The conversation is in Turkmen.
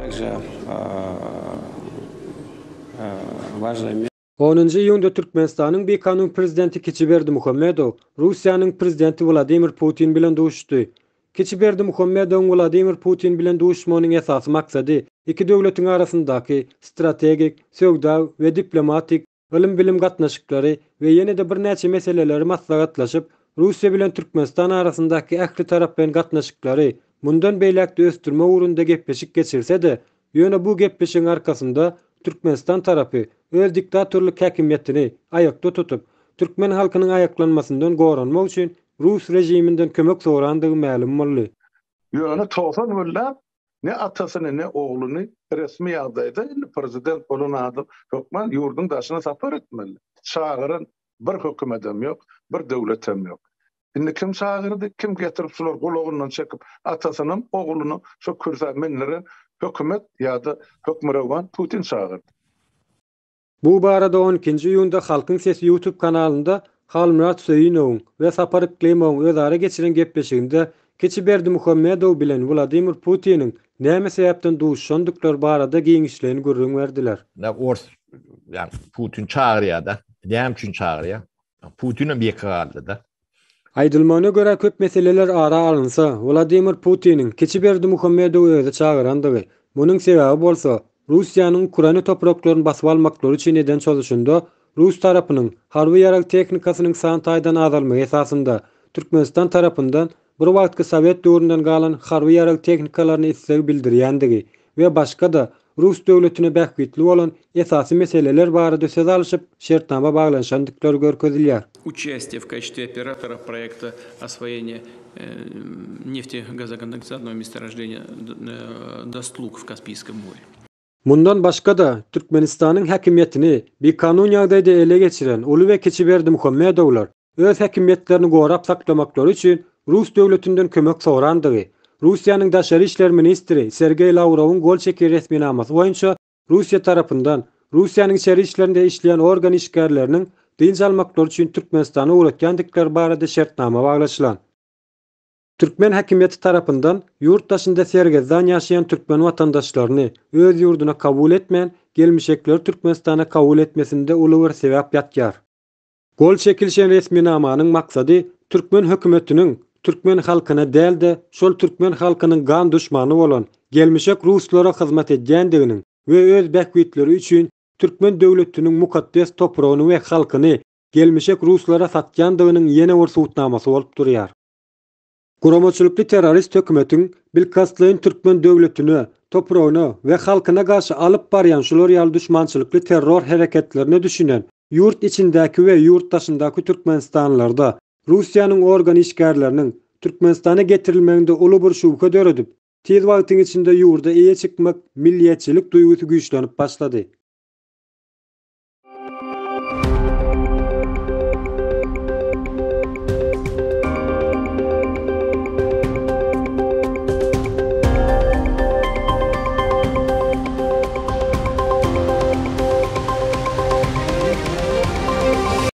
Также важно. 10 iyunda Türkmenistanyň Bekanun prezidenti Keçiberdi Muhammedow Russiýanyň prezidenti Vladimir Putin bilen duşdy. Keçiberdi Muhammedow Vladimir Putin bilen duşmanyň esasy maksady iki döwletiň arasyndaky strategik, söwda we diplomatik bilim gatnaşyklary we ýene-de bir näçe meseleleri maslahatlaşyp Russiýa bilen Türkmenistan arasyndaky ähli tarap bilen gatnaşyklary mundan beýlekde östürme ugrunda gepleşik geçirse-de, ýöne bu gepleşiň arkasynda Türkmenistan tarapy öz diktatorluk häkimiýetini aýakda tutup, türkmen halkynyň aýaklanmasyndan goranmak üçin Rus rejiminden kömek sorandygy ma'lum boldy. Ýöne tosan bolla ne atasyny ne ogluny resmi ýagdaýda prezident bolan adam hökmen ýurdun daşyna sapar etmeli. Çağıran bir hökümetem ýok, bir döwletem ýok. Indi kim çağırdy, kim getirip şular golagynyň çekip atasynyň ogluny şu kürsümenlere hökümet ýa-da hökmerawan Putin çağırdy. Bu barada 12 ýunda Halkyň Sesi YouTube kanalynda Halmurat Söýünow we Sapar Iklemow özara geçiren gepleşiginde Keçiberdi Muhammedow bilen Vladimir Putiniň näme sebäpden duşşandyklar barada giňişlerini görüň berdiler. Yani Putin çağırýar da, näme üçin çağırýar? Putin'e bir kaldı da. Aýdylmagyna görä köp meseleler ara alınsa, Vladimir Putiniň Keçiberdi Muhammedow öze çağırandygy. Munyň sebäbi bolsa, Russiýanyň Ukraina topraklaryny basyp almaklary üçin eden çalışynda Rus tarapynyň harby ýarak teknikasynyň sanatydan azalmagy esasynda Türkmenistan tarapyndan bir wagtky Sowet döwründen galan harby ýarak teknikalaryny isleg bildirýändigi we başga da Rus döwletine bähwitli bolan esasy meseleler barada söz alyşyp şertnama baglanşandyklary görkezilýär. Участие в качестве оператора проекта освоения нефтегазоконденсатного месторождения Достлук в Каспийском море. Mundan başga da Türkmenistanyň häkimiýetini bir kanun ýagdaýda ele geçiren Uly we Keçiberdi Muhammedowlar öz häkimiýetlerini gorap saklamaklary üçin Rus döwletinden kömek sorandygy, Russiýanyň daşary işler ministri Sergey Lavrowyň gol çeki resminamasy boýunça Russiýa tarapyndan Russiýanyň içeri işlerinde işleyen organ işgärleriniň dynç almaklary üçin Türkmenistana uğratýandyklar barada şertnama baglaşylan. Türkmen häkimiýeti tarapyndan ýurt daşynda sergezdan ýaşaýan türkmen watandaşlaryny öz ýurduna kabul etmeýän gelmişekler Türkmenistana kabul etmesinde uly bir sebäp ýatýar. Gol çekilşen resminamanyň maksady türkmen hökümetiniň türkmen halkyna däl-de şol türkmen halkynyň gan düşmany bolan gelmişek ruslara hyzmat edýändiginiň we öz bähwitleri üçin türkmen döwletiniň mukaddes topragyny we halkyny gelmişek ruslara satýandygynyň ýene bir suwtnamasy bolup durýar. Guramaçylykly terrorist hökümetiň bilkastlyň türkmen döwletine, topragyna we halkyna garşy alyp barýan şular ýaly düşmançylykly terror hereketlerine düşünen ýurt içindäki we ýurt daşyndaky türkmenistanlarda Russiýanyň organ işgärleriniň Türkmenistana getirilmeginde uly bir şubha döredip, tez wagtyň içinde ýurda eýe çykmak milliýetçilik duýgusy güýçlenip başlady.